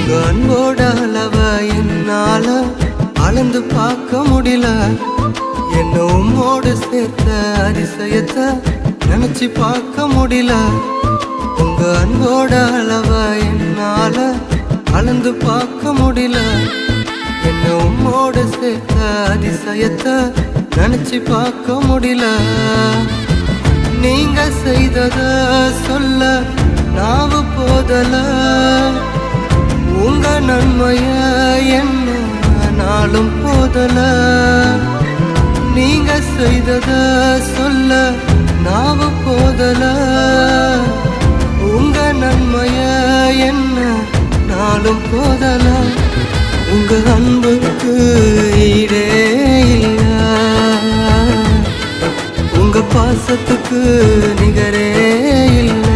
உங்க அன்போட அளவ என்னால அளந்து பார்க்க முடியல. என்ன உம்மோடு சேர்த்த அதிசயத்தை நினைச்சு பார்க்க முடியல. உங்க அன்போட அளவ என்னால அளந்து பார்க்க முடியல. என்ன உம்மோடு சேர்த்த அதிசயத்தை நினைச்சு பார்க்க முடியல. நீங்க செய்தத சொல்ல நாவு போதல. உங்க நன்மைய என்ன நாளும் போதல. நீங்க செய்தத சொல்ல நாவு போதல. உங்க நன்மைய என்ன நாளும் போதல. உங்க அன்புக்கு ஈடே இல்ல. உங்க பாசத்துக்கு நிகரே இல்ல.